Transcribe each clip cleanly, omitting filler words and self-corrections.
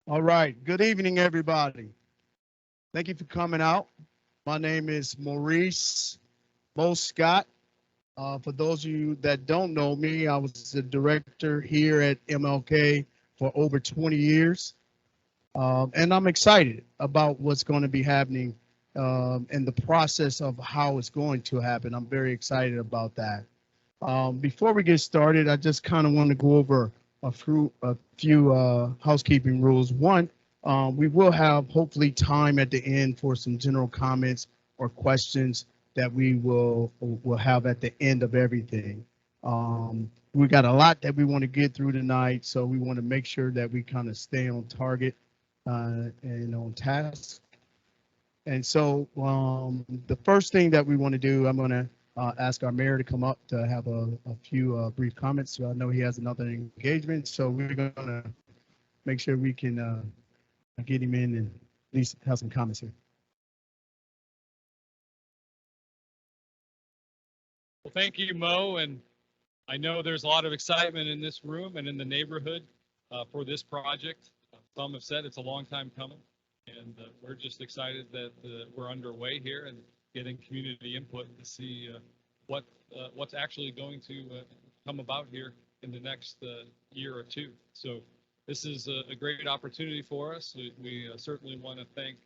All right. Good evening, everybody. Thank you for coming out. My name is Maurice Mo Scott. For those of you that don't know me, I was the director here at MLK for over 20 years. And I'm excited about what's going to be happening and the process of how it's going to happen. I'm very excited about that. Before we get started, I just kind of want to go over a few housekeeping rules. One, we will have hopefully time at the end for some general comments or questions that we will have at the end of everything. We got a lot that we want to get through tonight, so we want to make sure that we kind of stay on target and on task. And so the first thing that we want to do, I'm going to ask our mayor to come up to have a few brief comments. So I know he has another engagement, so we're going to make sure we can get him in and at least have some comments here. Well, thank you, Mo, and I know there's a lot of excitement in this room and in the neighborhood for this project. Some have said it's a long time coming, and we're just excited that we're underway here and getting community input to see what's actually going to come about here in the next year or two. So this is a great opportunity for us. We certainly want to thank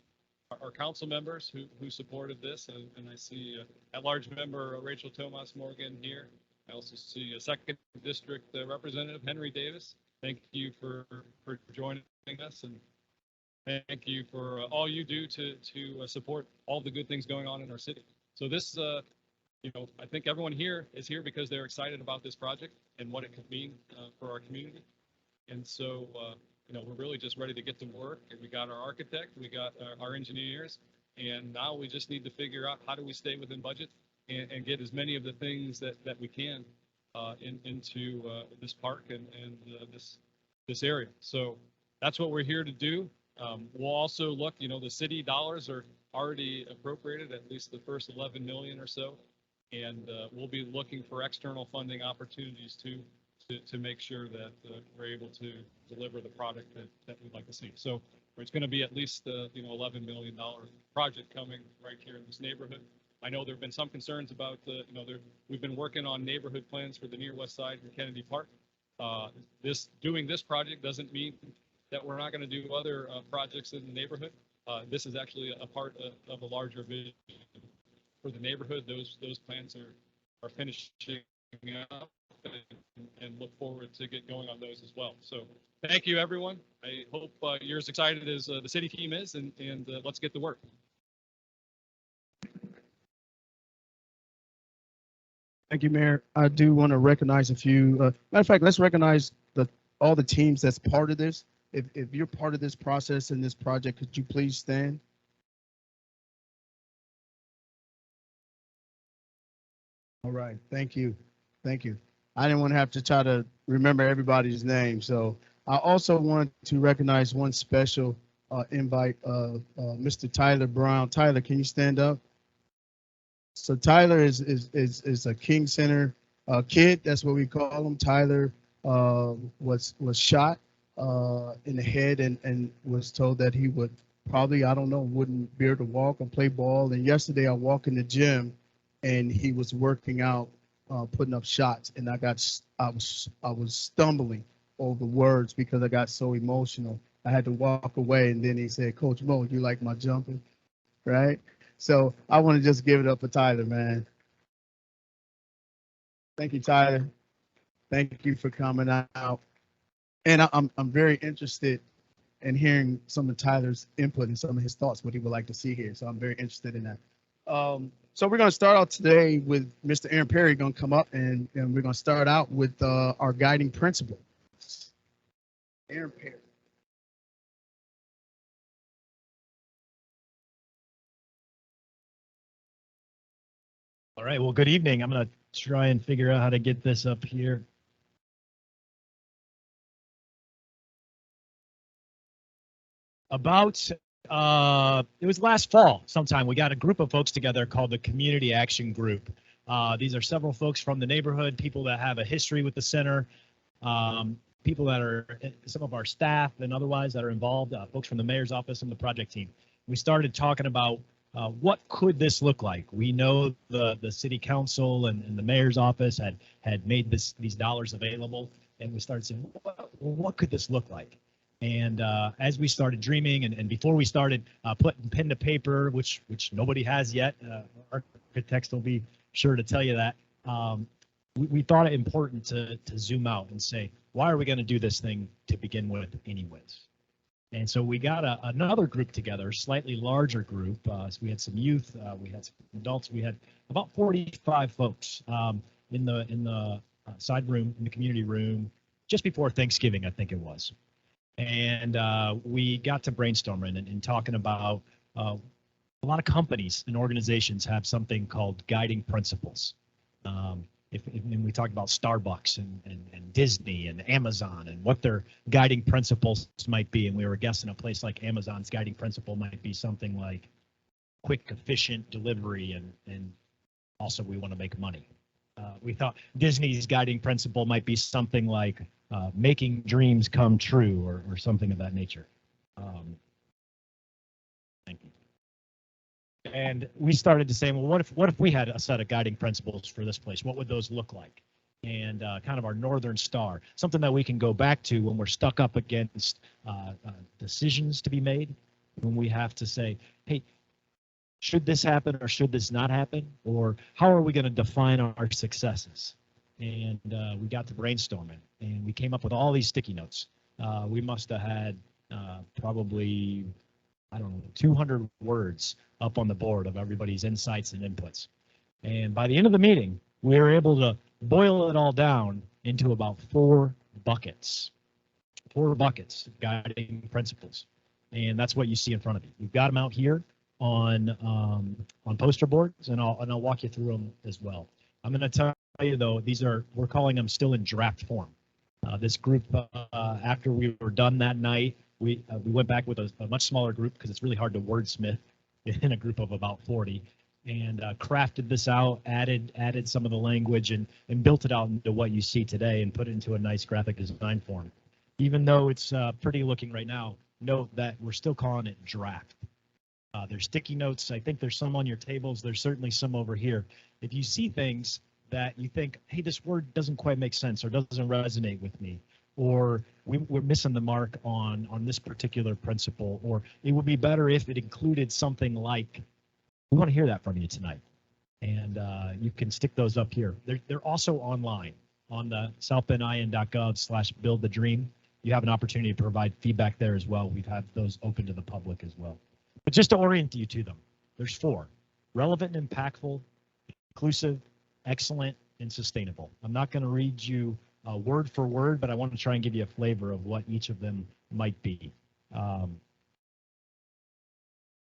our council members who supported this, and I see at-large member Rachel Tomas Morgan here. I also see a second district representative Henry Davis. Thank you for joining us, and thank you for all you do to support all the good things going on in our city. So this, I think everyone here is here because they're excited about this project and what it could mean for our community. And so, we're really just ready to get to work. And we got our architect, we got our engineers, and now we just need to figure out how do we stay within budget and get as many of the things that we can into this park and this area. So that's what we're here to do. We'll also look, the city dollars are already appropriated, at least the first 11 million or so. And we'll be looking for external funding opportunities to make sure that we're able to deliver the product that we'd like to see. So it's going to be at least $11 million project coming right here in this neighborhood. I know there have been some concerns about we've been working on neighborhood plans for the near west side and Kennedy Park. Doing this project doesn't mean that we're not going to do other projects in the neighborhood. This is actually a part of a larger vision for the neighborhood. Those plans are finishing up and look forward to get going on those as well. So thank you, everyone. I hope you're as excited as the city team is, and let's get to work. Thank you, Mayor. I do want to recognize a few. Matter of fact, let's recognize all the teams that's part of this. If you're part of this process in this project, could you please stand? All right. Thank you. Thank you. I didn't want to have to try to remember everybody's name. So I also want to recognize one special invite, Mr. Tyler Brown. Tyler, can you stand up? So Tyler is a King Center kid. That's what we call him. Tyler was shot in the head and was told that he would probably, I don't know, wouldn't be able to walk and play ball. And yesterday I walked in the gym and he was working out, putting up shots, and I was stumbling over words because I got so emotional. I had to walk away, and then he said, "Coach Mo, you like my jumping?" Right? So I want to just give it up for Tyler, man. Thank you, Tyler. Thank you for coming out. And I'm very interested in hearing some of Tyler's input and some of his thoughts, what he would like to see here. So I'm very interested in that. So we're going to start out today with Mr. Aaron Perry going to come up, and we're going to start out with our guiding principle. Aaron Perry. All right, well, good evening. I'm going to try and figure out how to get this up here. It was last fall sometime, we got a group of folks together called the Community Action Group. These are several folks from the neighborhood, people that have a history with the center, people that are some of our staff and otherwise that are involved, folks from the mayor's office and the project team. We started talking about what could this look like? We know the city council and the mayor's office had made these dollars available, and we started saying, what could this look like? And as we started dreaming, and before we started putting pen to paper, which nobody has yet, architects will be sure to tell you that, we thought it important to zoom out and say, why are we going to do this thing to begin with anyways? And so we got another group together, slightly larger group. So we had some youth, we had some adults, we had about 45 folks in the side room, in the community room, just before Thanksgiving, I think it was. And we got to brainstorming and talking about a lot of companies and organizations have something called guiding principles. And we talked about Starbucks and Disney and Amazon and what their guiding principles might be. And we were guessing a place like Amazon's guiding principle might be something like quick, efficient delivery, and also we want to make money. We thought Disney's guiding principle might be something like making dreams come true or something of that nature. Thank you. And we started to say, well, what if we had a set of guiding principles for this place? What would those look like? And kind of our Northern Star, something that we can go back to when we're stuck up against decisions to be made, when we have to say, hey, should this happen or should this not happen? Or how are we going to define our successes? And we got to brainstorming, and we came up with all these sticky notes. We must have had probably, I don't know, 200 words up on the board of everybody's insights and inputs. And by the end of the meeting, we were able to boil it all down into about 4 buckets guiding principles. And that's what you see in front of you. We've got them out here on poster boards, and I'll walk you through them as well. I'm going to tell you though, we're calling them still in draft form. This group, after we were done that night, we went back with a much smaller group because it's really hard to wordsmith in a group of about 40, and crafted this out, added some of the language, and built it out into what you see today and put it into a nice graphic design form. Even though it's pretty looking right now, note that we're still calling it draft. There's sticky notes. I think there's some on your tables. There's certainly some over here. If you see things that you think, hey, this word doesn't quite make sense or doesn't resonate with me, or we're missing the mark on this particular principle, or it would be better if it included something like, we want to hear that from you tonight. And you can stick those up here. They're also online on the southbendin.gov/buildthedream. You have an opportunity to provide feedback there as well. We've had those open to the public as well. But just to orient you to them, there's 4: relevant and impactful, inclusive, excellent, and sustainable. I'm not going to read you word for word, but I want to try and give you a flavor of what each of them might be.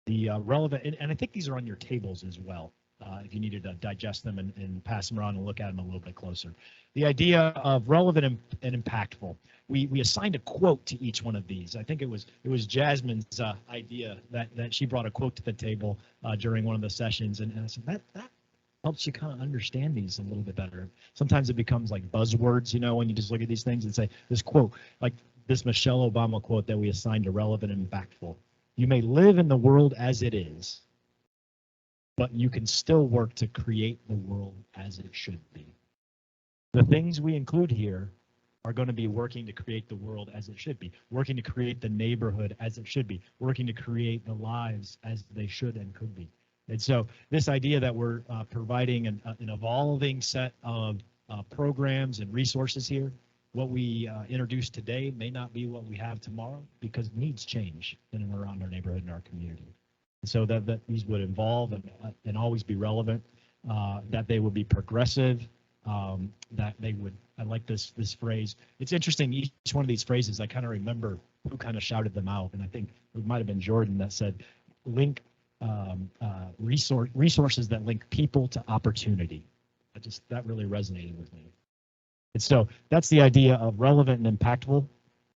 The relevant, and I think these are on your tables as well, if you needed to digest them and pass them around and look at them a little bit closer. The idea of relevant and impactful. We assigned a quote to each one of these. I think it was Jasmine's idea that she brought a quote to the table during one of the sessions, and I said that helps you kind of understand these a little bit better. Sometimes it becomes like buzzwords, you know, when you just look at these things and say this quote, like this Michelle Obama quote that we assigned to relevant and impactful. You may live in the world as it is, but you can still work to create the world as it should be. The things we include here are going to be working to create the world as it should be, working to create the neighborhood as it should be, working to create the lives as they should and could be. And so this idea that we're providing an evolving set of programs and resources here, what we introduce today may not be what we have tomorrow because needs change in and around our neighborhood and our community. And so that these would evolve and always be relevant, that they would be progressive, that they would, I like this phrase. It's interesting, each one of these phrases, I kind of remember who kind of shouted them out. And I think it might have been Jordan that said, link resources that link people to opportunity. That really resonated with me. And so that's the idea of relevant and impactful.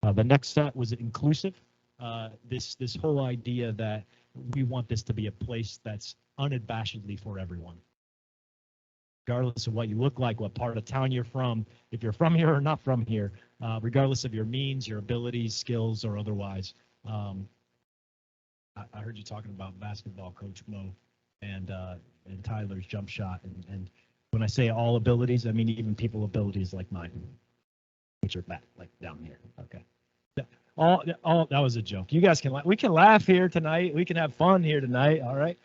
The next set was inclusive. This whole idea that we want this to be a place that's unabashedly for everyone, regardless of what you look like, what part of town you're from, if you're from here or not from here, regardless of your means, your abilities, skills, or otherwise. I heard you talking about basketball, Coach Mo, and Tyler's jump shot. And when I say all abilities, I mean even people abilities like mine, which are back, like down here. Okay. All that was a joke. You guys we can laugh here tonight. We can have fun here tonight. All right.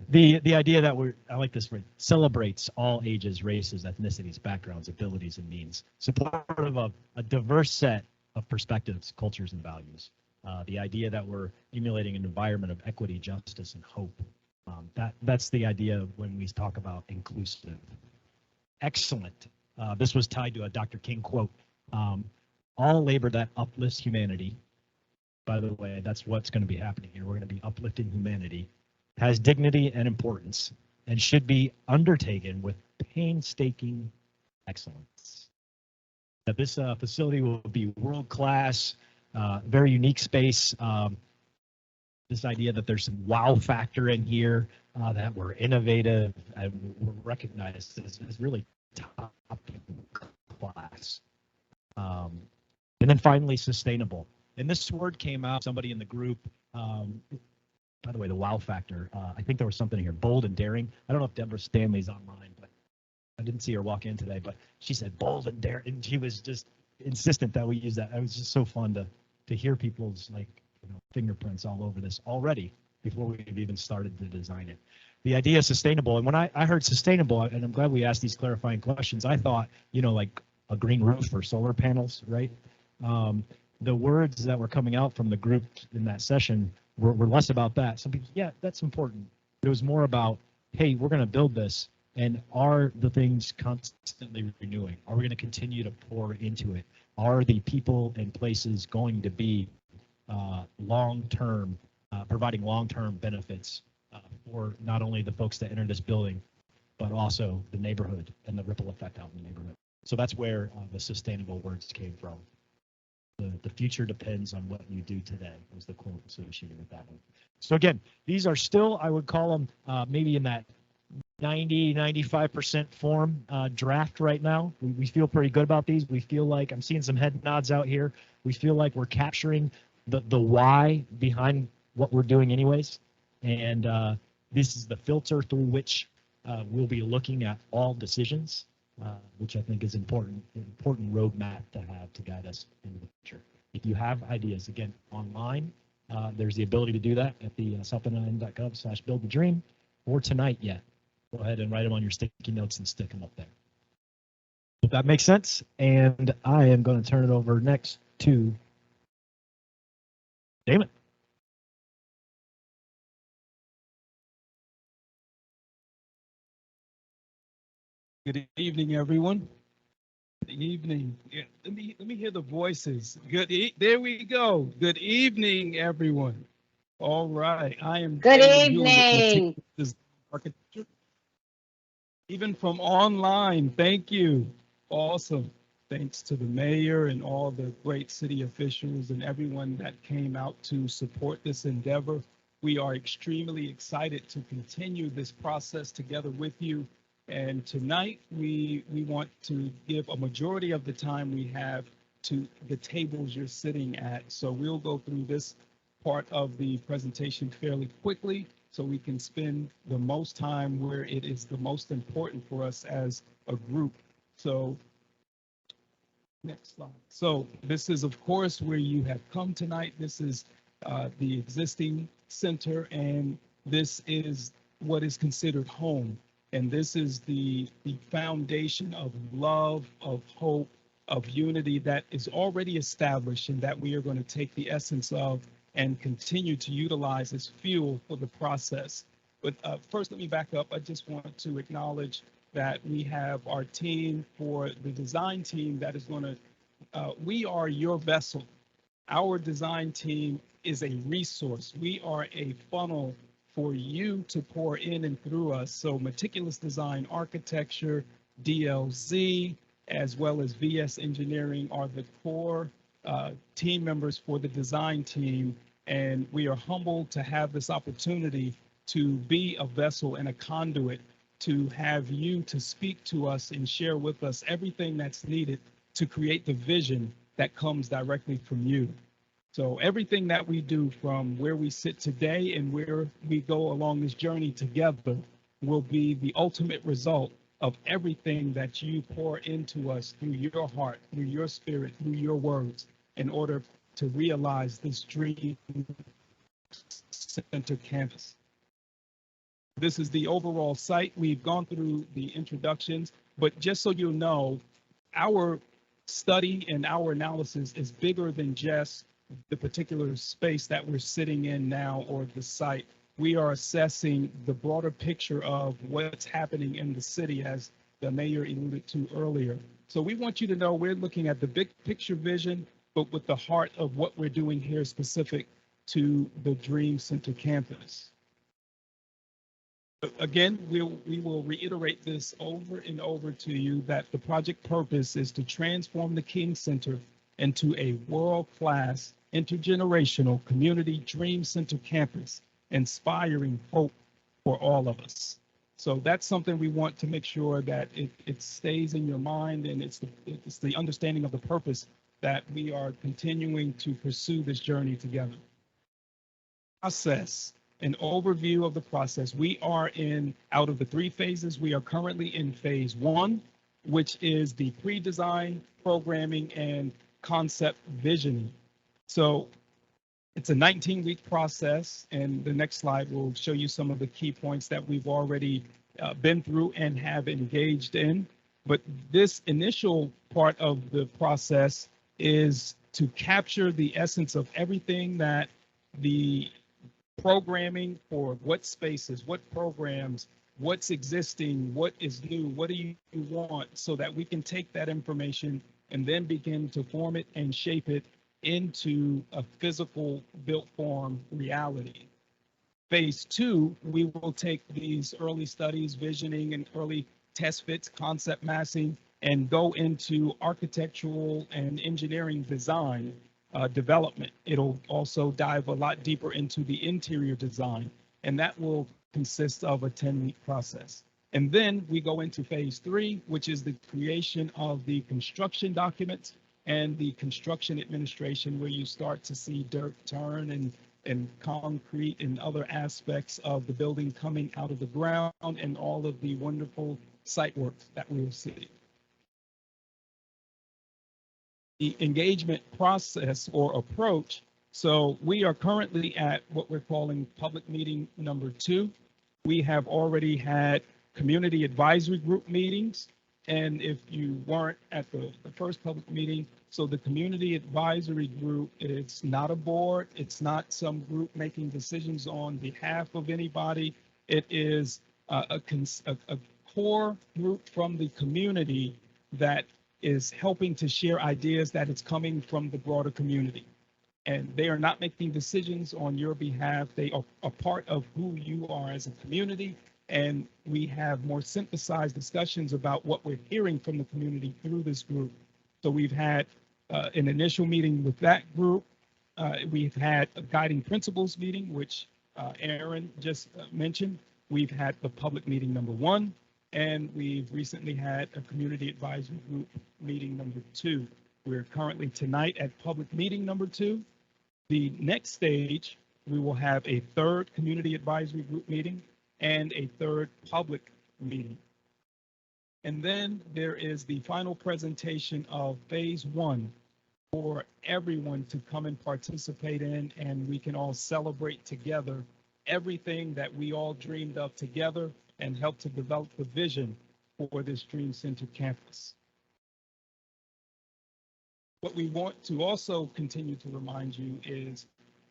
The idea that I like this word, celebrates all ages, races, ethnicities, backgrounds, abilities, and means, supportive of a diverse set of perspectives, cultures, and values. The idea that we're emulating an environment of equity, justice, and hope. That's the idea when we talk about inclusive. Excellent. This was tied to a Dr. King quote. All labor that uplifts humanity, by the way, that's what's going to be happening here. We're going to be uplifting humanity, has dignity and importance, and should be undertaken with painstaking excellence. That this facility will be world-class, very unique space. This idea that there's some wow factor in here, that we're innovative and we're recognized as really top class. And then finally, sustainable. And this word came out, somebody in the group, by the way, the wow factor, I think there was something here, bold and daring. I don't know if Deborah Stanley's online, but I didn't see her walk in today, but she said bold and daring, and she was just insistent that we use that. It was just so fun to hear people's fingerprints all over this already before we've even started to design it. The idea is sustainable. And when I heard sustainable, and I'm glad we asked these clarifying questions, I thought, like a green roof or solar panels, right? The words that were coming out from the group in that session were less about that. Some people, yeah, that's important. But it was more about, hey, we're going to build this, and are the things constantly renewing? Are we going to continue to pour into it? Are the people and places going to be long-term, providing long-term benefits for not only the folks that enter this building, but also the neighborhood and the ripple effect out in the neighborhood? So that's where the sustainable words came from. The future depends on what you do today, was the quote associated with that one. So again, these are still, I would call them maybe in that 90-95% form draft right now. We feel pretty good about these. We feel like, I'm seeing some head nods out here. We feel like we're capturing the why behind what we're doing anyways. And this is the filter through which we'll be looking at all decisions. Which I think is important roadmap to have to guide us in the future. If you have ideas, again, online, there's the ability to do that at the southbendin.gov/build the dream, or tonight yet. Go ahead and write them on your sticky notes and stick them up there. If that makes sense, and I am going to turn it over next to Damon. Good evening, everyone. Good evening. Yeah, let me hear the voices. There we go. Good evening, everyone. All right, I am. Good evening. Architecture. Even from online, thank you. Awesome. Thanks to the mayor and all the great city officials and everyone that came out to support this endeavor. We are extremely excited to continue this process together with you. And tonight, we want to give a majority of the time we have to the tables you're sitting at. So we'll go through this part of the presentation fairly quickly so we can spend the most time where it is the most important for us as a group. So next slide. So this is, of course, where you have come tonight. This is the existing center, and this is what is considered home. And this is the foundation of love, of hope, of unity that is already established, and that we are going to take the essence of and continue to utilize as fuel for the process. But first, let me back up. I just want to acknowledge that we have our team for the design team that is going to, we are your vessel. Our design team is a resource. We are a funnel for you to pour in and through us. So meticulous design, architecture, DLZ, as well as VS Engineering are the core team members for the design team. And we are humbled to have this opportunity to be a vessel and a conduit to have you to speak to us and share with us everything that's needed to create the vision that comes directly from you. So everything that we do from where we sit today and where we go along this journey together will be the ultimate result of everything that you pour into us through your heart, through your spirit, through your words, in order to realize this dream center campus. This is the overall site. We've gone through the introductions, but just so you know, our study and our analysis is bigger than just the particular space that we're sitting in now or the site. We are assessing the broader picture of what's happening in the city, as the mayor alluded to earlier. So we want you to know we're looking at the big picture vision, but with the heart of what we're doing here specific to the Dream Center campus. Again, we will reiterate this over and over to you that the project purpose is to transform the King Center into a world-class, intergenerational community dream center campus, inspiring hope for all of us. So that's something we want to make sure that it stays in your mind, and it's the understanding of the purpose that we are continuing to pursue this journey together. Process. An overview of the process. We are out of the 3 phases, we are currently in phase 1, which is the pre-design, programming, and concept visioning. So it's a 19-week process, and the next slide will show you some of the key points that we've already been through and have engaged in. But this initial part of the process is to capture the essence of everything that the programming for what spaces, what programs, what's existing, what is new, what do you want, so that we can take that information and then begin to form it and shape it into a physical built form reality. Phase 2, we will take these early studies, visioning and early test fits, concept massing, and go into architectural and engineering design development. It'll also dive a lot deeper into the interior design, and that will consist of a 10-week process. And then we go into phase 3, which is the creation of the construction documents and the construction administration, where you start to see dirt turn and concrete and other aspects of the building coming out of the ground, and all of the wonderful site work that we'll see. The engagement process or approach. So we are currently at what we're calling public meeting number 2. We have already had community advisory group meetings. And if you weren't at the first public meeting, so the community advisory group, it's not a board, it's not some group making decisions on behalf of anybody. It is a core group from the community that is helping to share ideas that it's coming from the broader community. And they are not making decisions on your behalf. They are a part of who you are as a community. And we have more synthesized discussions about what we're hearing from the community through this group. So we've had an initial meeting with that group. We've had a guiding principles meeting, which Aaron just mentioned. We've had the public meeting number 1. And we've recently had a community advisory group meeting number 2. We're currently tonight at public meeting number 2. The next stage, we will have a 3rd community advisory group meeting and a 3rd public meeting. And then there is the final presentation of phase 1 for everyone to come and participate in, and we can all celebrate together everything that we all dreamed of together and help to develop the vision for this Dream Center campus. What we want to also continue to remind you is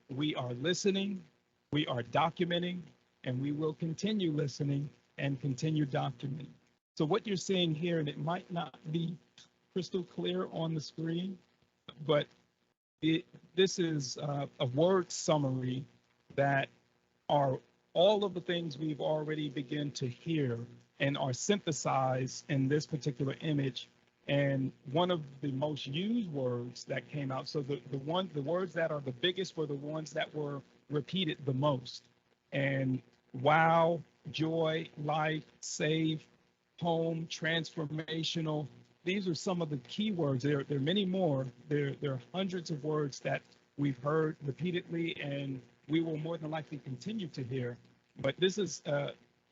we are listening, we are documenting, and we will continue listening and continue documenting. So what you're seeing here, and it might not be crystal clear on the screen, but this is a word summary that are all of the things we've already begun to hear and are synthesized in this particular image. And one of the most used words that came out, so the words that are the biggest were the ones that were repeated the most. And wow, joy, life, save, home, transformational. These are some of the key words. There are many more. There are hundreds of words that we've heard repeatedly, and we will more than likely continue to hear. But this is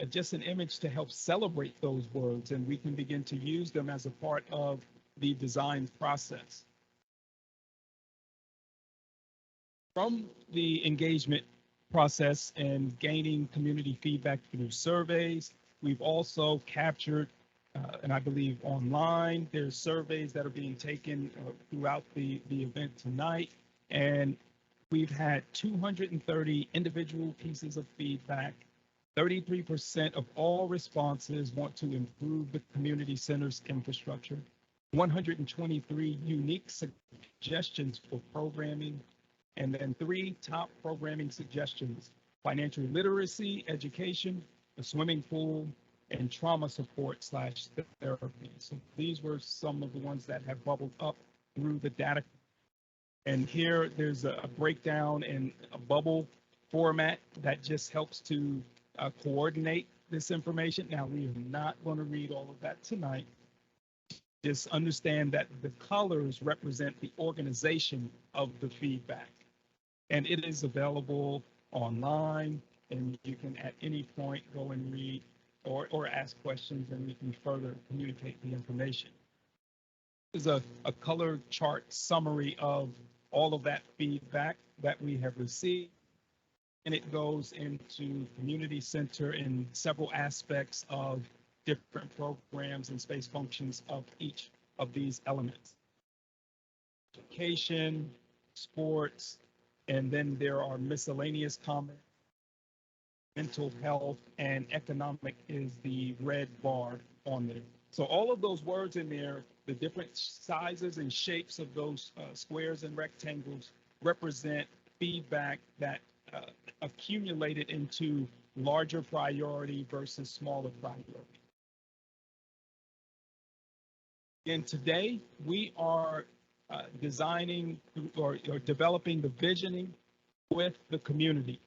just an image to help celebrate those words, and we can begin to use them as a part of the design process. From the engagement process and gaining community feedback through surveys, we've also captured, and I believe online, there's surveys that are being taken throughout the event tonight. And we've had 230 individual pieces of feedback. 33% of all responses want to improve the community center's infrastructure. 123 unique suggestions for programming, and then 3 top programming suggestions: financial literacy, education, a swimming pool, and trauma support / therapy. So these were some of the ones that have bubbled up through the data. And here there's a breakdown in a bubble format that just helps to coordinate this information. Now, we are not going to read all of that tonight. Just understand that the colors represent the organization of the feedback. And it is available online, and you can at any point go and read or ask questions, and we can further communicate the information. This is a color chart summary of all of that feedback that we have received. And it goes into community center in several aspects of different programs and space functions of each of these elements. Education, sports, and then there are miscellaneous comments. Mental health and economic is the red bar on there. So all of those words in there, the different sizes and shapes of those squares and rectangles represent feedback that accumulated into larger priority versus smaller priority. And today we are designing or developing the visioning with the community.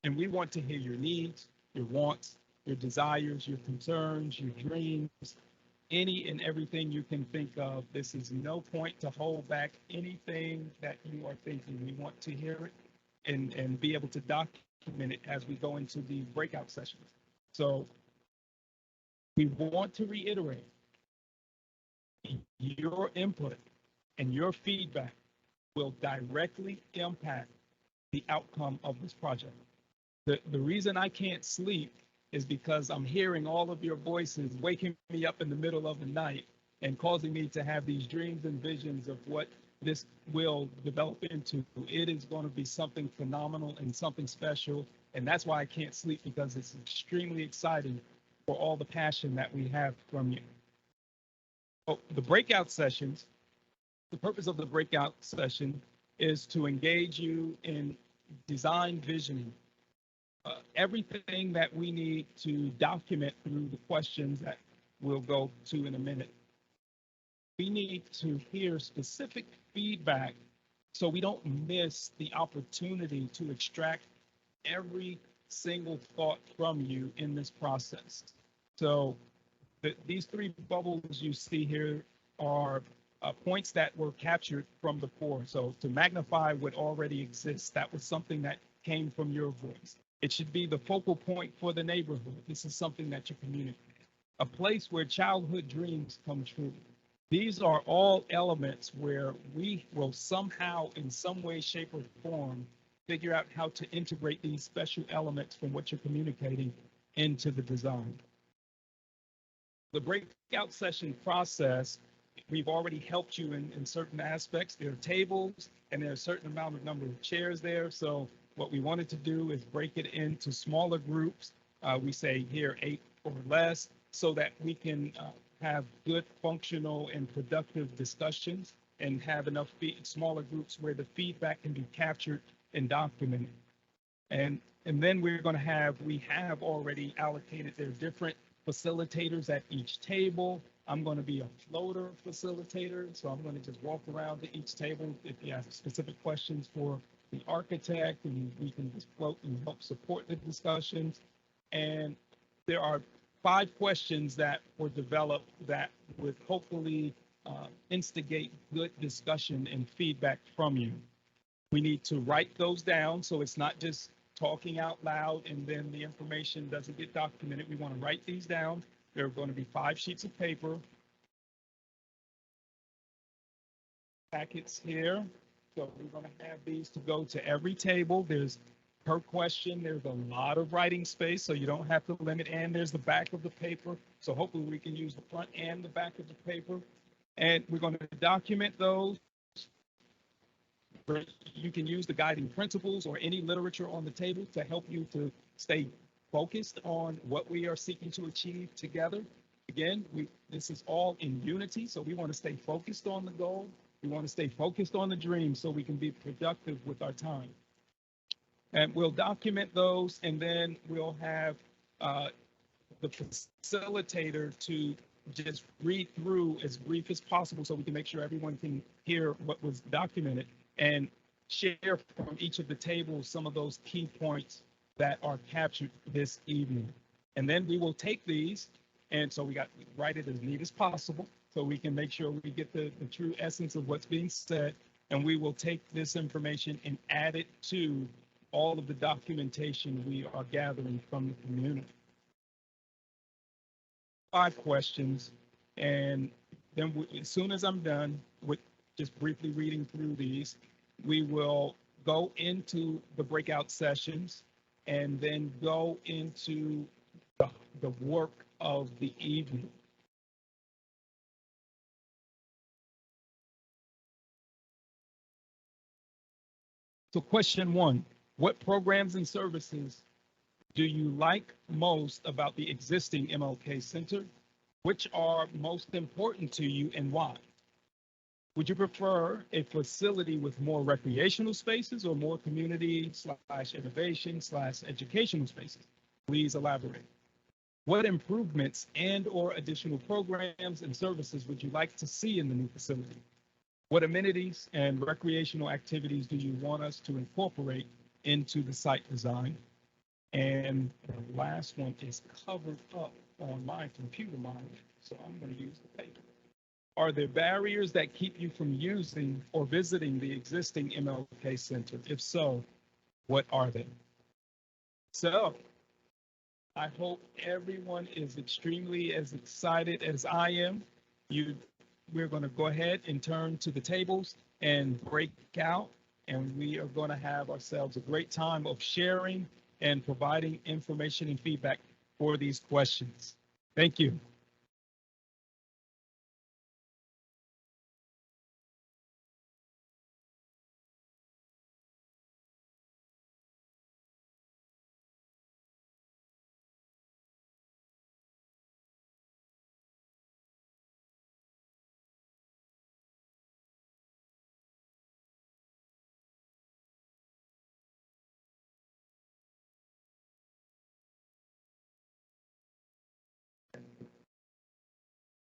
And we want to hear your needs, your wants, your desires, your concerns, your dreams, any and everything you can think of. This is no point to hold back anything that you are thinking. We want to hear it and be able to document it as we go into the breakout sessions. So we want to reiterate your input and your feedback will directly impact the outcome of this project. The reason I can't sleep is because I'm hearing all of your voices waking me up in the middle of the night and causing me to have these dreams and visions of what this will develop into. It is going to be something phenomenal and something special. And that's why I can't sleep, because it's extremely exciting for all the passion that we have from you. So the breakout sessions, the purpose of the breakout session is to engage you in design visioning. Everything that we need to document through the questions that we'll go to in a minute. We need to hear specific feedback so we don't miss the opportunity to extract every single thought from you in this process. So these 3 bubbles you see here are points that were captured from the core. So to magnify what already exists, that was something that came from your voice. It should be the focal point for the neighborhood. This is something that you communicate. A place where childhood dreams come true. These are all elements where we will somehow, in some way, shape, or form, figure out how to integrate these special elements from what you're communicating into the design. The breakout session process, we've already helped you in certain aspects. There are tables and there are a certain number of chairs there. So what we wanted to do is break it into smaller groups. We say here 8 or less, so that we can have good, functional, and productive discussions and have enough smaller groups where the feedback can be captured and documented. And And then we have already allocated, there are different facilitators at each table. I'm going to be a floater facilitator, so I'm going to just walk around to each table. If you have specific questions for the architect, and we can just float and help support the discussions. And there are 5 questions that were developed that would hopefully instigate good discussion and feedback from you. We need to write those down, so it's not just talking out loud and then the information doesn't get documented. We want to write these down. There are going to be 5 sheets of paper. Packets here. So we're going to have these to go to every table. There's per question, there's a lot of writing space, so you don't have to limit. And there's the back of the paper. So hopefully we can use the front and the back of the paper. And we're going to document those. You can use the guiding principles or any literature on the table to help you to stay focused on what we are seeking to achieve together. Again, this is all in unity, so we want to stay focused on the goal. We want to stay focused on the dream so we can be productive with our time. And we'll document those, and then we'll have the facilitator to just read through as brief as possible so we can make sure everyone can hear what was documented and share from each of the tables some of those key points that are captured this evening. And then we will take these, and so we got to write it as neat as possible so we can make sure we get the true essence of what's being said. And we will take this information and add it to all of the documentation we are gathering from the community. 5 questions, and then as soon as I'm done with just briefly reading through these, we will go into the breakout sessions and then go into the work of the evening. So question 1, what programs and services do you like most about the existing MLK Center? Which are most important to you and why? Would you prefer a facility with more recreational spaces or more community / innovation / educational spaces? Please elaborate. What improvements and or additional programs and services would you like to see in the new facility? What amenities and recreational activities do you want us to incorporate into the site design? And the last one is covered up on my computer monitor, so I'm going to use the paper. Are there barriers that keep you from using or visiting the existing MLK Center? If so, what are they? So I hope everyone is extremely as excited as I am. We're going to go ahead and turn to the tables and break out, and we are going to have ourselves a great time of sharing and providing information and feedback for these questions. Thank you.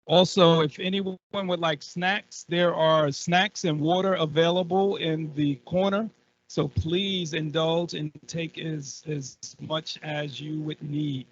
Also, if anyone would like snacks, there are snacks and water available in the corner. So please indulge and take as much as you would need.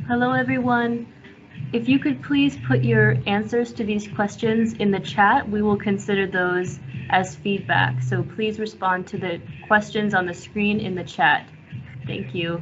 Hello, everyone. If you could please put your answers to these questions in the chat, we will consider those as feedback. So please respond to the questions on the screen in the chat. Thank you.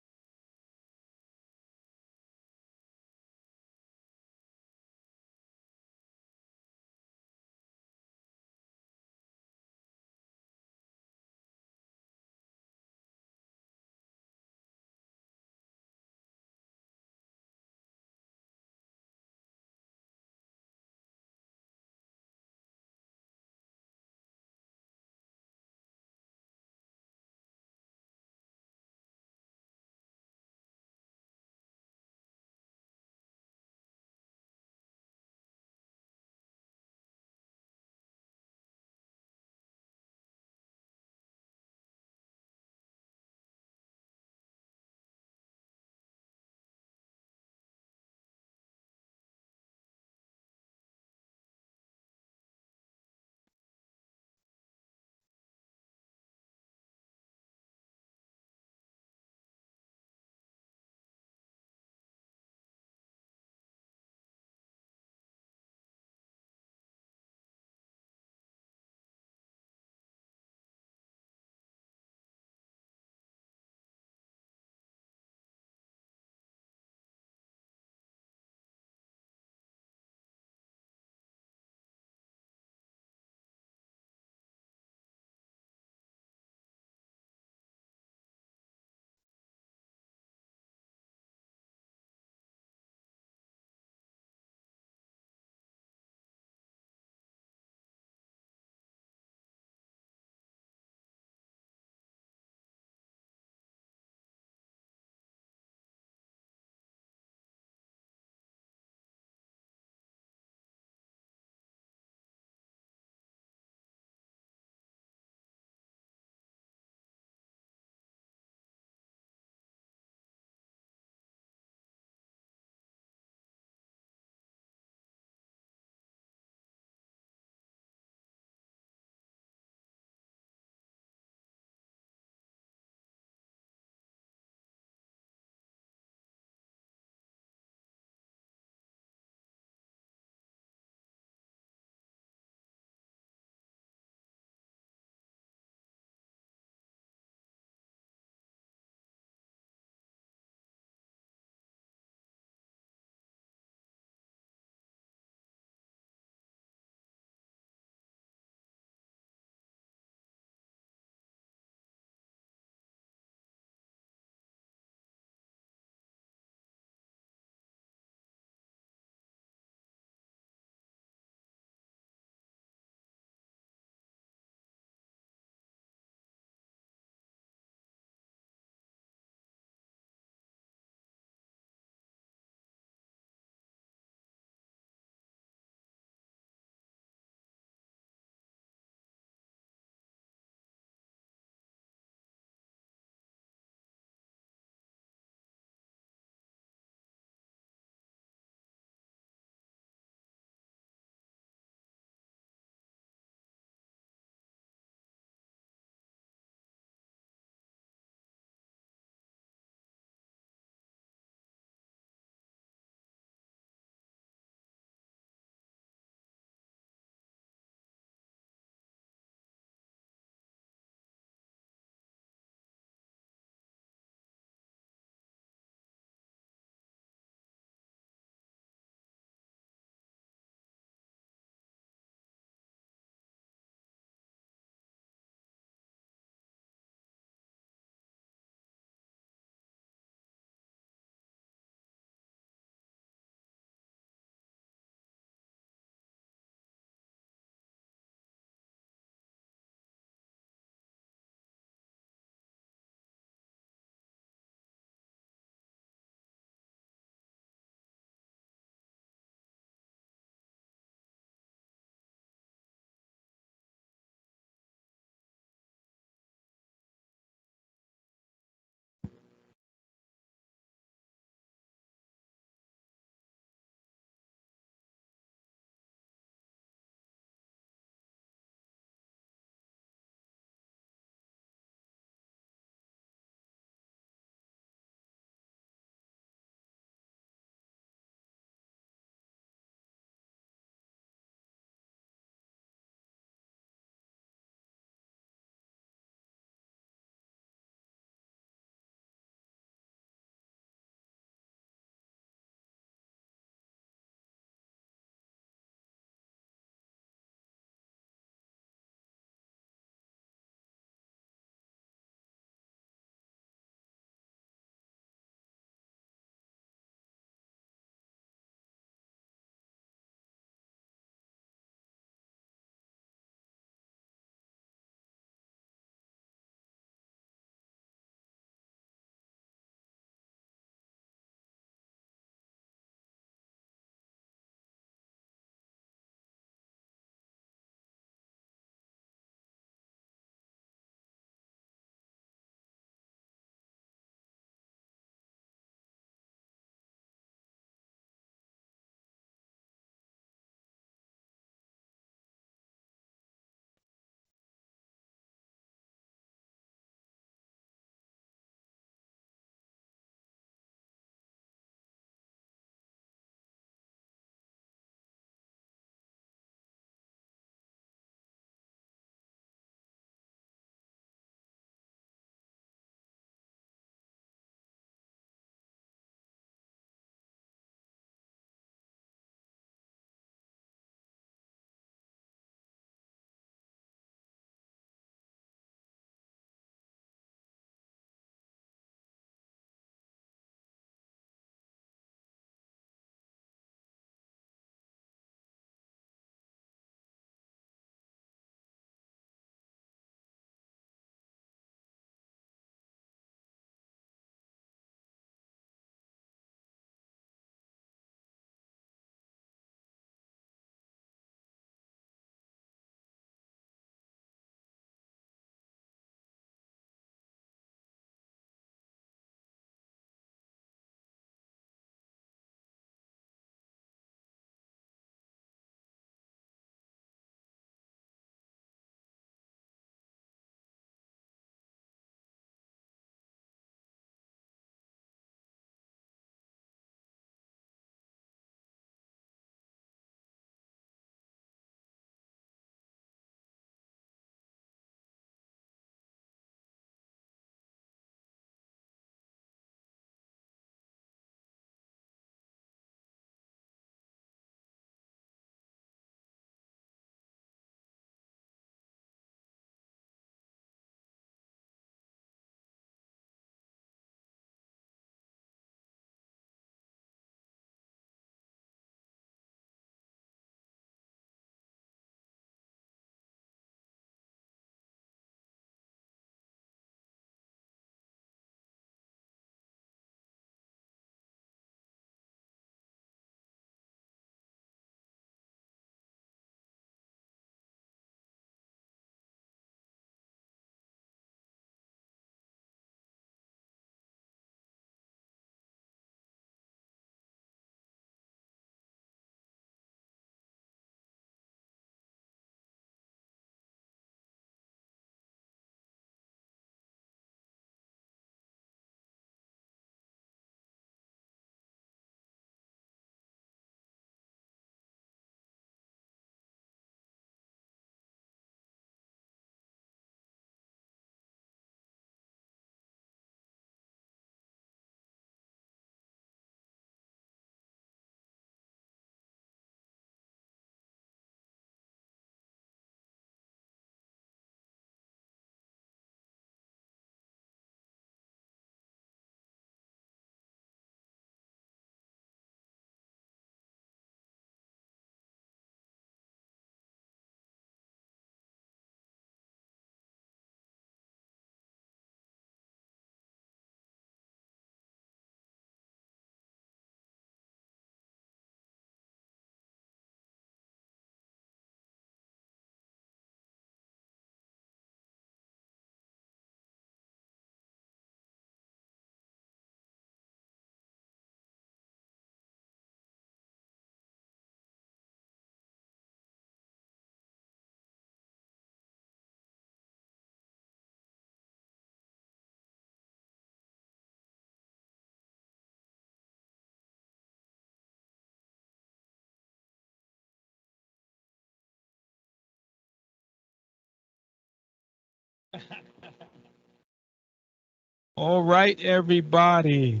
All right, everybody.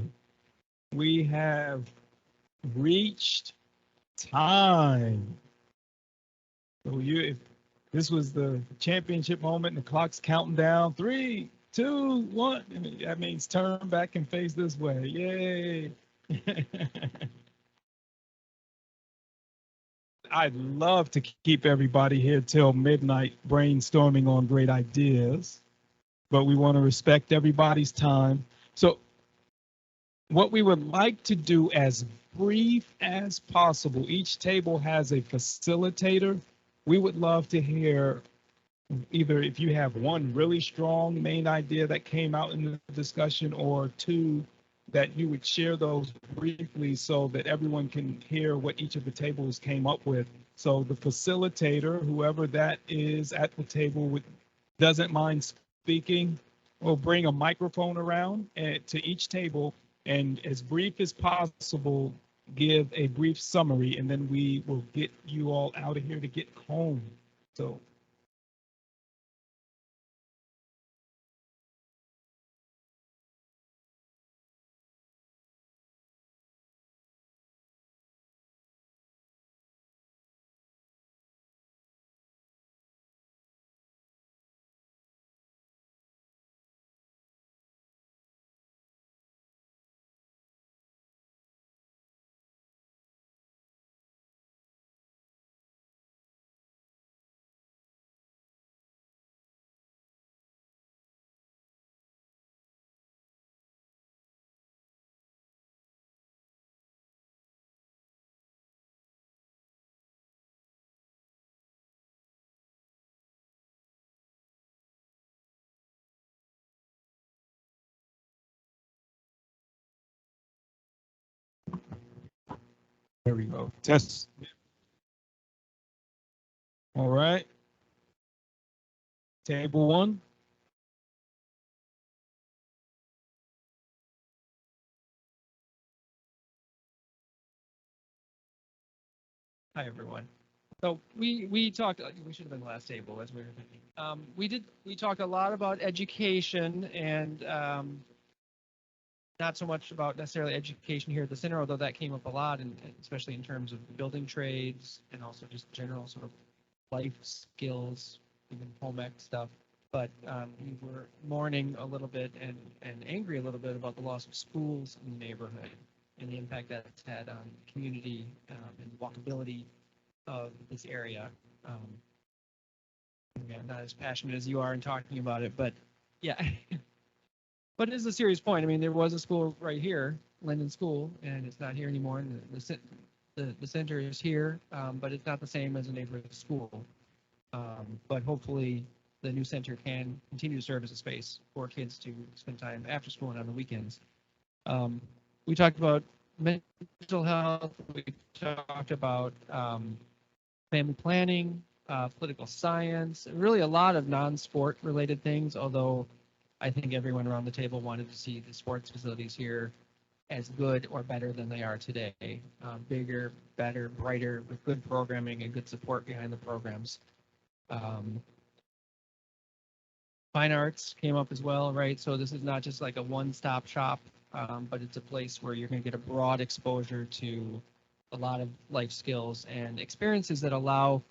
We have reached time. So if this was the championship moment and the clock's counting down, 3, 2, 1, and that means turn back and face this way. Yay. I'd love to keep everybody here till midnight brainstorming on great ideas, but we want to respect everybody's time. So what we would like to do as brief as possible, each table has a facilitator. We would love to hear either if you have one really strong main idea that came out in the discussion, or two that you would share those briefly so that everyone can hear what each of the tables came up with. So the facilitator, whoever that is at the table, doesn't mind speaking, will bring a microphone around to each table, and as brief as possible, give a brief summary, and then we will get you all out of here to get home. So there we go. Test. All right. Table one. Hi, everyone. So we talked, we should have been the last table as we were thinking. We talked a lot about education and not so much about necessarily education here at the center, although that came up a lot, and especially in terms of building trades and also just general sort of life skills, even home ec stuff. But we were mourning a little bit and angry a little bit about the loss of schools in the neighborhood and the impact that it's had on community and walkability of this area. Yeah, not as passionate as you are in talking about it, but yeah. But it is a serious point. I mean, there was a school right here, Linden School, and it's not here anymore. And the center is here, but it's not the same as a neighborhood school. But hopefully the new center can continue to serve as a space for kids to spend time after school and on the weekends. We talked about mental health. We talked about family planning, political science, really a lot of non-sport related things, although I think everyone around the table wanted to see the sports facilities here as good or better than they are today. Bigger, better, brighter, with good programming and good support behind the programs. Fine arts came up as well, right? So this is not just like a one-stop shop, but it's a place where you're going to get a broad exposure to a lot of life skills and experiences that allow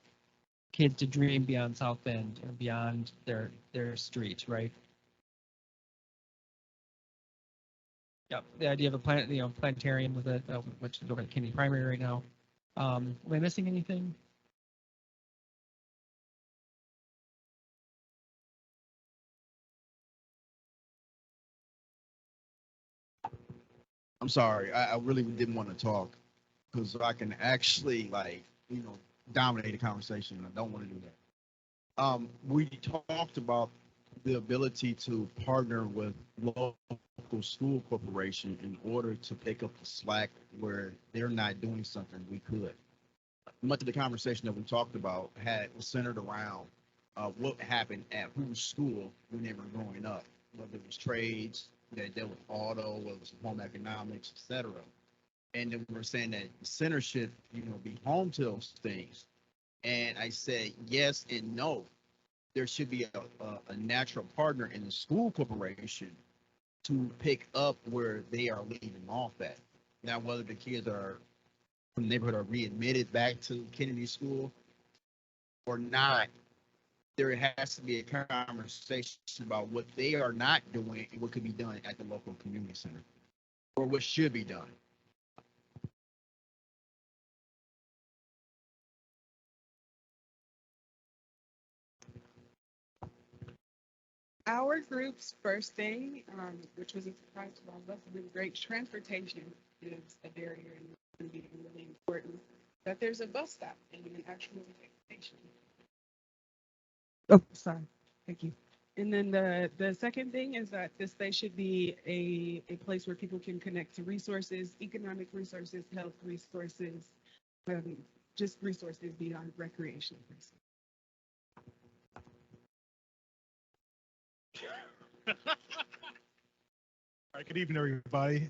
kids to dream beyond South Bend and beyond their street, right? Yep, the idea of a planetarium with it, which is over at Kennedy Primary right now. Am I missing anything? I'm sorry. I really didn't want to talk because I can actually dominate a conversation. I don't want to do that. We talked about the ability to partner with local school corporation in order to pick up the slack where they're not doing something we could. Much of the conversation that we talked about was centered around what happened at whose school when they were growing up, whether it was trades that dealt with auto, whether it was home economics, etc. And then we were saying that the center should, be home to those things. And I said yes and no. there should be a natural partner in the school corporation to pick up where they are leaving off at. Now, whether the kids are from the neighborhood are readmitted back to Kennedy School or not, there has to be a conversation about what they are not doing and what could be done at the local community center, or what should be done. Our group's first thing, which was a surprise to all of us, has been great. Transportation is a barrier and it's going to be really important that there's a bus stop and an actual station. Oh, sorry. Thank you. And then the second thing is that they should be a place where people can connect to resources, economic resources, health resources, just resources beyond recreation. All right, good evening, everybody.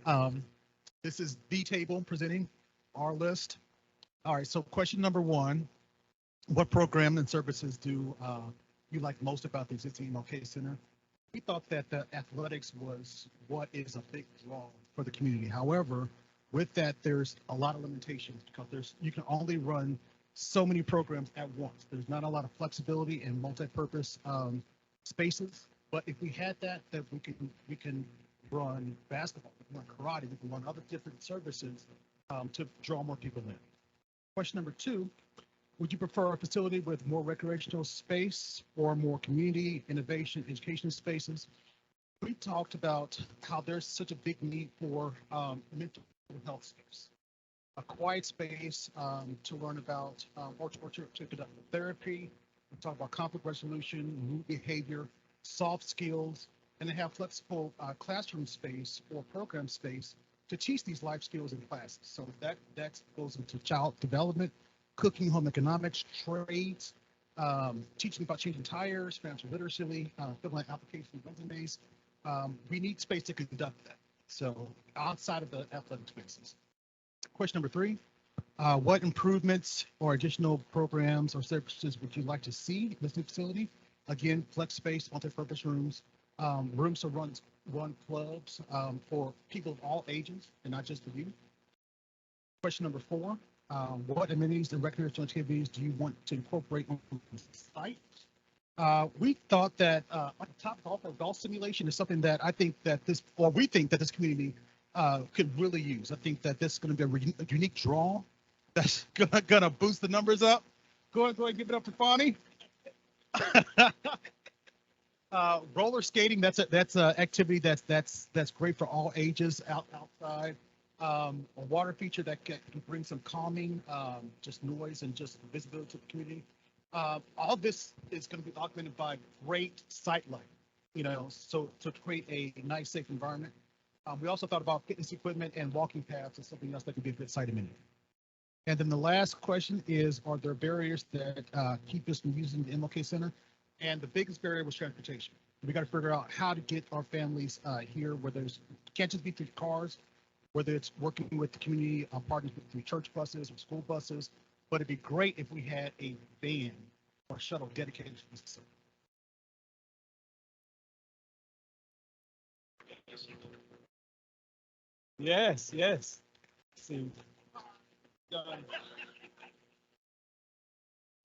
This is the table presenting our list. All right, so question number one, what program and services do you like most about the existing MLK Center? We thought that the athletics was what is a big draw for the community. However, with that, there's a lot of limitations because you can only run so many programs at once. There's not a lot of flexibility and multi-purpose spaces. But if we had that we can run basketball, we can run karate, we can run other different services to draw more people in. Question number two, would you prefer a facility with more recreational space or more community, innovation, education spaces? We talked about how there's such a big need for mental health space, a quiet space to learn about or to conduct therapy. We talk about conflict resolution, mood behavior, soft skills, and they have flexible classroom space or program space to teach these life skills in classes. So that goes into child development, cooking, home economics, trades, teaching about changing tires, financial literacy, filling out application resumes. We need space to conduct that. So outside of the athletic spaces. Question number three, what improvements or additional programs or services would you like to see in this new facility? Again, flex space, multi-purpose rooms, rooms to run clubs for people of all ages and not just the youth. Question number four, what amenities and recreational activities do you want to incorporate on the site? We thought that like a top golf or golf simulation is something that we think that this community could really use. I think that this is going to be a unique draw that's gonna boost the numbers up. Go ahead and give it up for Fonnie. Roller skating, that's a activity that's great for all ages outside. A water feature that can bring some calming, just noise and just visibility to the community. All this is going to be augmented by great sight lighting, so to create a nice, safe environment. We also thought about fitness equipment and walking paths as something else that could be a good site amenity. And then the last question is, are there barriers that keep us from using the MLK Center? And the biggest barrier was transportation. We got to figure out how to get our families here, where can't just be through cars, whether it's working with the community partners through church buses or school buses. But it'd be great if we had a van or shuttle dedicated to this facility. Yes. See,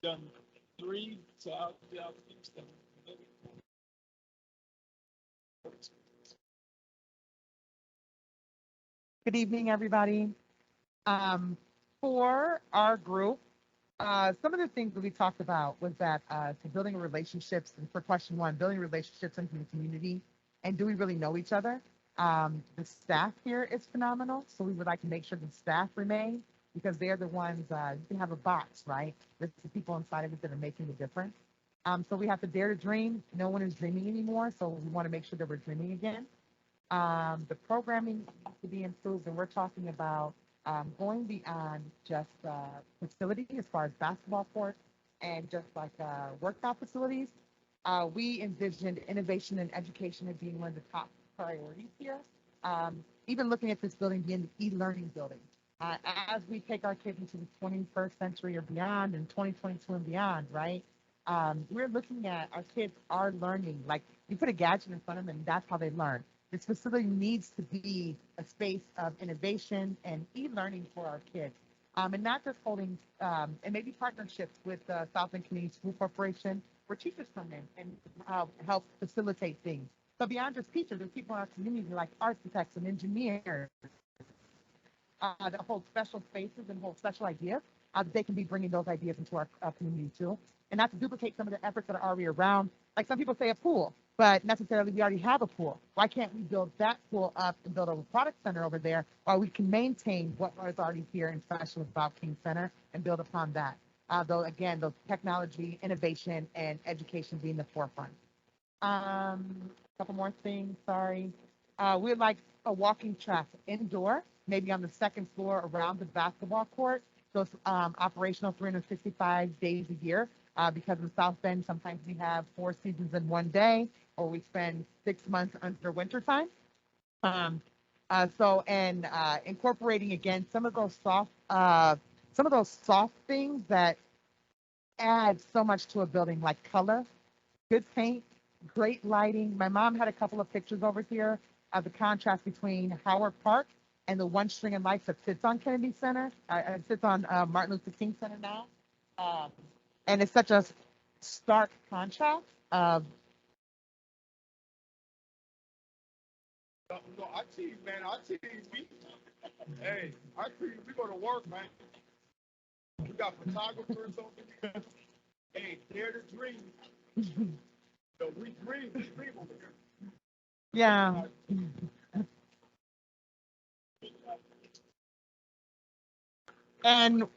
done 3, so I'll use them. Good evening, everybody. For our group, some of the things that we talked about was that to building relationships, and for question one, building relationships into the community, and do we really know each other? The staff here is phenomenal, so we would like to make sure the staff remain because they're the ones, you can have a box, right? There's the people inside of it that are making the difference. So we have to dare to dream. No one is dreaming anymore, so we want to make sure that we're dreaming again. The programming needs to be improved, and we're talking about going beyond just facility as far as basketball courts and just like workout facilities. We envisioned innovation and education as being one of the top priorities here. Even looking at this building being the e-learning building. As we take our kids into the 21st century or beyond and 2022 and beyond, right? we're looking at our kids are learning. Like you put a gadget in front of them, and that's how they learn. This facility needs to be a space of innovation and e-learning for our kids. And not just holding, and maybe partnerships with the Southland Community School Corporation, where teachers come in and help facilitate things. But beyond just teachers, there's people in our community like architects and engineers that hold special spaces and hold special ideas. They can be bringing those ideas into our community too. And not to duplicate some of the efforts that are already around. Like some people say a pool, but necessarily we already have a pool. Why can't we build that pool up and build a product center over there while we can maintain what is already here and special about King Center and build upon that? Though again, those technology, innovation, and education being the forefront. A couple more things, sorry. We'd like a walking track indoor, maybe on the second floor around the basketball court. So it's operational 365 days a year. Because in South Bend, sometimes we have 4 seasons in one day, or we spend 6 months under winter time. Incorporating again some of those soft things that add so much to a building, like color, good paint, great lighting. My mom had a couple of pictures over here of the contrast between Howard Park and the one string of lights that sits on Kennedy Center. It sits on Martin Luther King Center now. And it's such a stark contrast of. No, I tell you, man, hey, I tell you, we go to work, man. We got photographers over here. Hey, dare to dream. So we dream over here. Yeah. And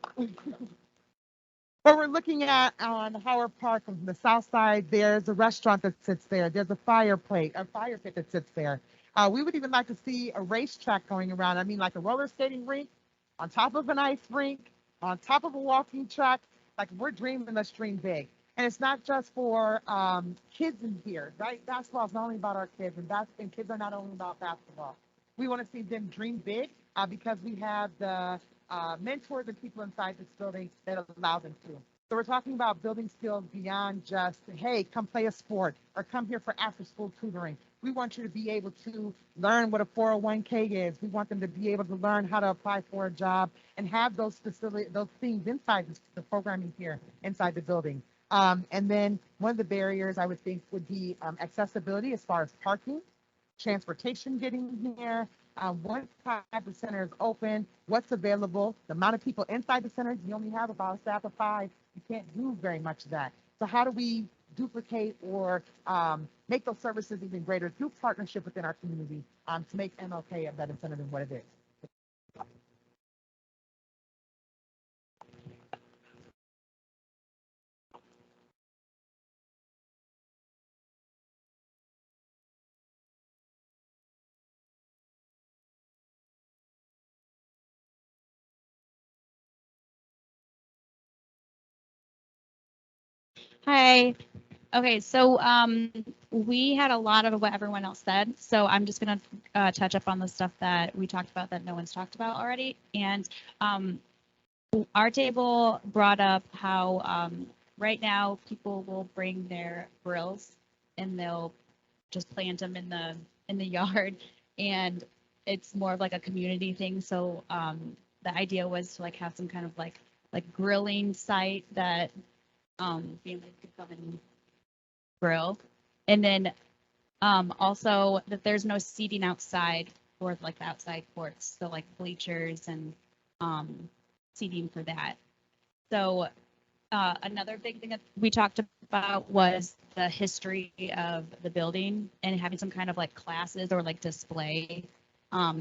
what we're looking at on Howard Park on the south side, there's a restaurant that sits there. There's a fire pit that sits there. We would even like to see a racetrack going around. I mean, like a roller skating rink on top of an ice rink, on top of a walking track. Like we're dreaming, let's dream big. And it's not just for kids in here, right? Basketball is not only about our kids, and kids are not only about basketball. We want to see them dream big because we have the mentors and people inside this building that allow them to. So we're talking about building skills beyond just, hey, come play a sport or come here for after school tutoring. We want you to be able to learn what a 401k is. We want them to be able to learn how to apply for a job and have those things inside the programming here, inside the building. And then one of the barriers I would think would be accessibility as far as parking, transportation getting here. Once the center is open, what's available, the amount of people inside the center, you only have about a staff of 5. You can't do very much of that. So how do we duplicate or make those services even greater through partnership within our community to make MLK a better center than what it is? Hi. Okay, so we had a lot of what everyone else said, so I'm just gonna touch up on the stuff that we talked about that no one's talked about already. And our table brought up how right now people will bring their grills and they'll just plant them in the yard, and it's more of like a community thing. So the idea was to like have some kind of like grilling site that families could come and grill, and then also that there's no seating outside for like the outside courts, so like bleachers and seating for that. So another big thing that we talked about was the history of the building and having some kind of like classes or like display.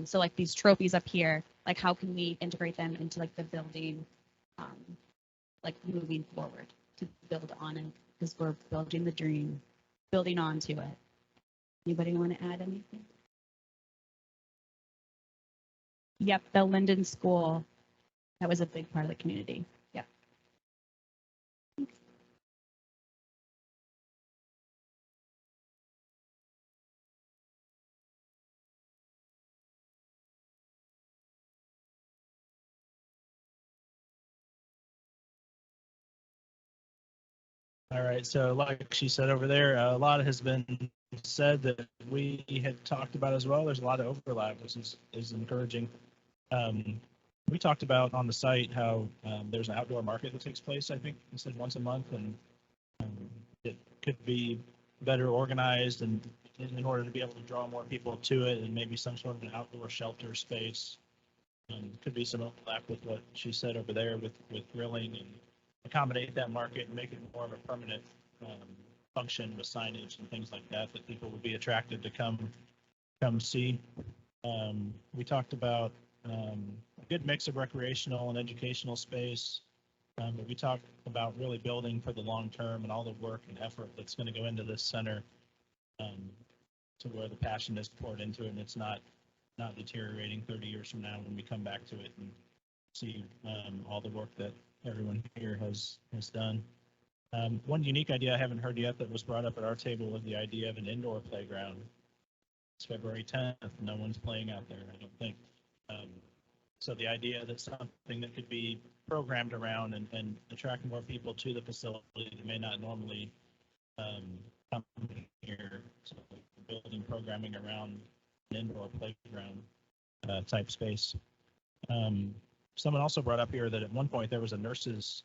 So like these trophies up here, like how can we integrate them into like the building, like moving forward to build on it, because we're building the dream, building onto it. Anybody want to add anything? Yep, the Linden School. That was a big part of the community. Yep. All right, so like she said over there, a lot has been said that we had talked about as well. There's a lot of overlap, which is encouraging. We talked about on the site how there's an outdoor market that takes place, I think you said once a month, and it could be better organized and in order to be able to draw more people to it, and maybe some sort of an outdoor shelter space. Could be some overlap with what she said over there with grilling and accommodate that market and make it more of a permanent function with signage and things like that that people would be attracted to come see. We talked about a good mix of recreational and educational space, but we talked about really building for the long term and all the work and effort that's going to go into this center, to where the passion is poured into it and it's not deteriorating 30 years from now when we come back to it and see all the work that everyone here has done. One unique idea I haven't heard yet that was brought up at our table was the idea of an indoor playground. It's February 10th. No one's playing out there, I don't think. So the idea that something that could be programmed around and attract more people to the facility that may not normally come here. So building programming around an indoor playground type space. Someone also brought up here that at one point there was a nurses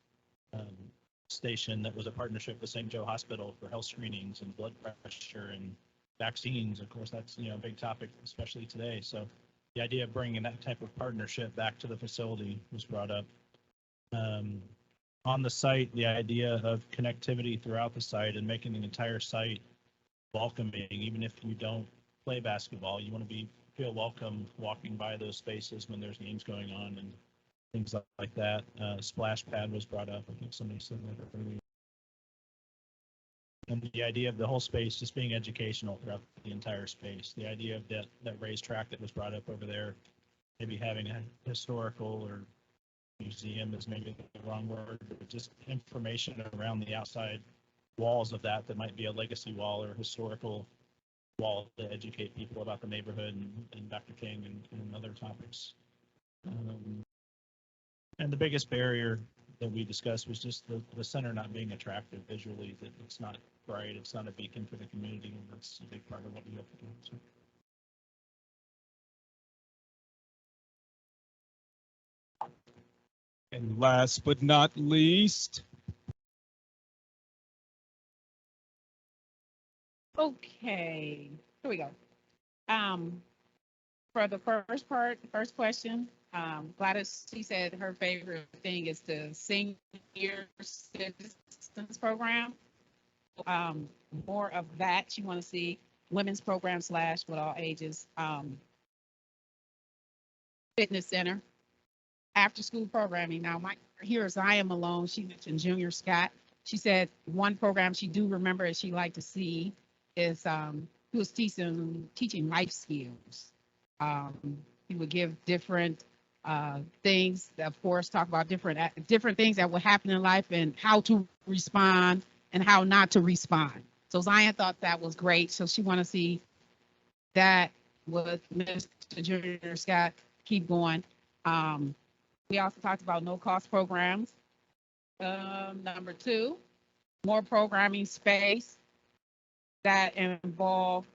station that was a partnership with St. Joe Hospital for health screenings and blood pressure and vaccines. Of course, that's a big topic, especially today. So the idea of bringing that type of partnership back to the facility was brought up. On the site, the idea of connectivity throughout the site and making the entire site welcoming, even if you don't play basketball, you want to feel welcome walking by those spaces when there's games going on and things like that. Splash pad was brought up. I think somebody said that earlier. And the idea of the whole space just being educational throughout the entire space. The idea of that raised track that was brought up over there, maybe having a historical or museum is maybe the wrong word, but just information around the outside walls of that might be a legacy wall or a historical wall to educate people about the neighborhood and Dr. King and other topics. And the biggest barrier that we discussed was just the center not being attractive visually, that it's not bright, it's not a beacon for the community, and that's a big part of what we have to do. So. And last but not least. Okay, here we go. For the first question, Gladys, she said her favorite thing is the senior citizens program. More of that. You want to see women's program / with all ages, fitness center, after school programming. Now, here's I Am Alone. She mentioned Junior Scott. She said one program she do remember and she liked to see is he was teaching life skills. He would give different things, of course, talk about different things that would happen in life and how to respond and how not to respond. So Zion thought that was great. So she want to see that with Mr. Junior Scott keep going. We also talked about no-cost programs. Number 2, more programming space that involve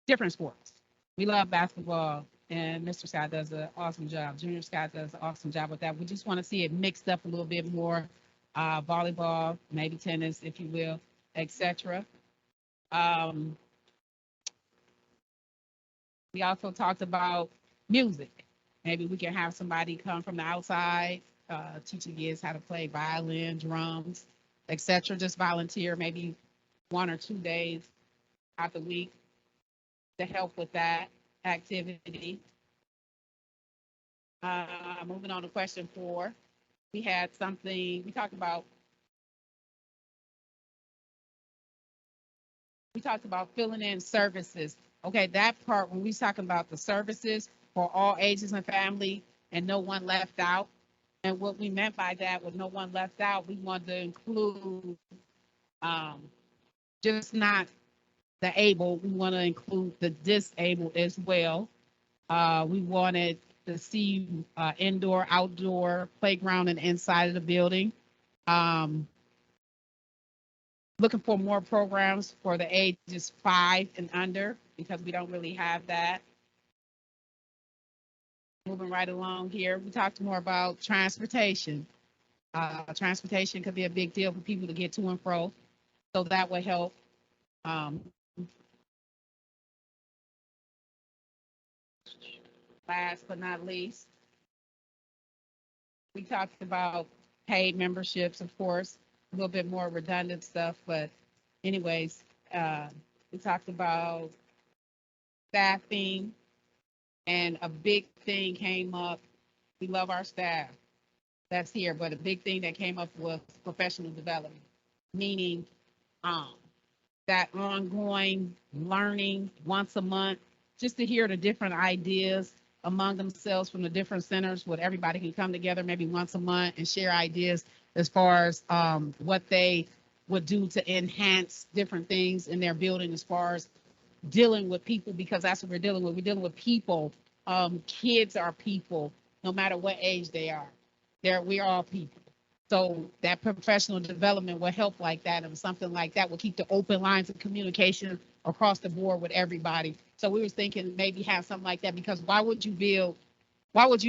different sports. We love basketball, and Mr. Scott does an awesome job. Junior Scott does an awesome job with that. We just want to see it mixed up a little bit more. Volleyball, maybe tennis, if you will, etc. We also talked about music. Maybe we can have somebody come from the outside, teaching kids how to play violin, drums, etc. Just volunteer maybe 1 or 2 days out the week to help with that activity. Moving on to question 4. We had something, we talked about filling in services. Okay, that part, when we talking about the services for all ages and family and no one left out. And what we meant by that with no one left out, we wanted to include just not the able, we want to include the disabled as well. We wanted to see indoor, outdoor playground and inside of the building. looking for more programs for the ages 5 and under because we don't really have that. Moving right along here, we talked more about transportation. Transportation could be a big deal for people to get to and fro, so that would help. Last but not least, we talked about paid memberships, of course, a little bit more redundant stuff, but anyways, we talked about staffing, and a big thing came up. We love our staff that's here, but a big thing that came up was professional development, meaning that ongoing learning once a month, just to hear the different ideas among themselves from the different centers, where everybody can come together maybe once a month and share ideas as far as what they would do to enhance different things in their building as far as dealing with people, because that's what we're dealing with. We're dealing with people. Kids are people, no matter what age they are. We're all people. So that professional development will help like that, and something like that will keep the open lines of communication across the board with everybody. So we were thinking maybe have something like that, because why would you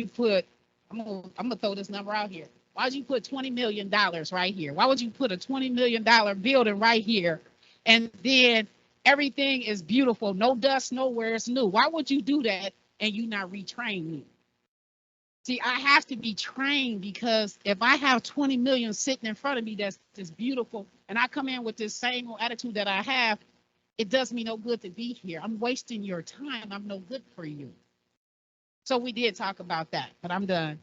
put, I'm gonna throw this number out here. Why would you put $20 million right here? Why would you put a $20 million building right here? And then everything is beautiful, no dust, nowhere, it's new. Why would you do that and you not retrain me? See, I have to be trained, because if I have 20 million sitting in front of me that's just beautiful, and I come in with this same old attitude that I have, it does me no good to be here. I'm wasting your time. I'm no good for you. So we did talk about that, but I'm done.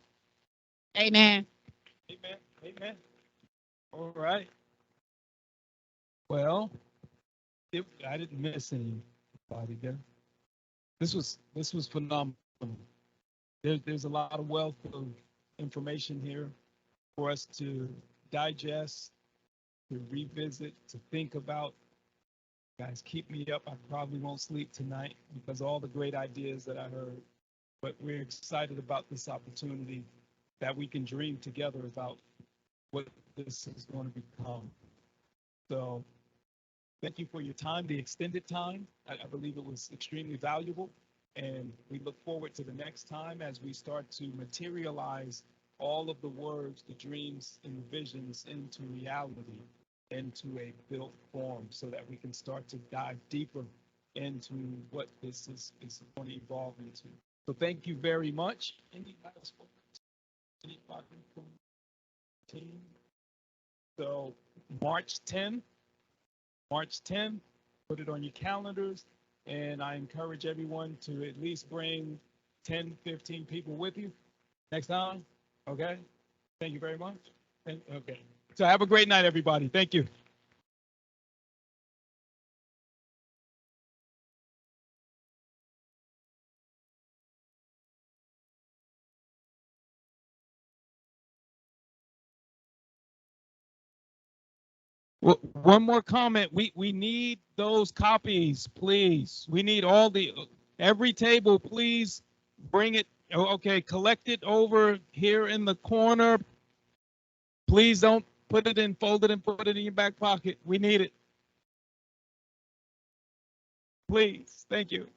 Amen. Amen. Amen. All right. Well, I didn't miss anybody there. This was phenomenal. There's a lot of wealth of information here for us to digest, to revisit, to think about. Guys, keep me up. I probably won't sleep tonight because all the great ideas that I heard. But we're excited about this opportunity that we can dream together about what this is going to become. So thank you for your time, the extended time. I believe it was extremely valuable. And we look forward to the next time as we start to materialize all of the words, the dreams, and the visions into reality, into a built form, so that we can start to dive deeper into what this is going to evolve into. So thank you very much. Any last words? Anybody from the team? So March 10th, put it on your calendars. And I encourage everyone to at least bring 10, 15 people with you next time. Okay? Thank you very much. Okay. So have a great night, everybody. Thank you. Well, one more comment. We need those copies, please. We need every table, please bring it. Okay, collect it over here in the corner. Please don't fold it and put it in your back pocket. We need it. Please. Thank you.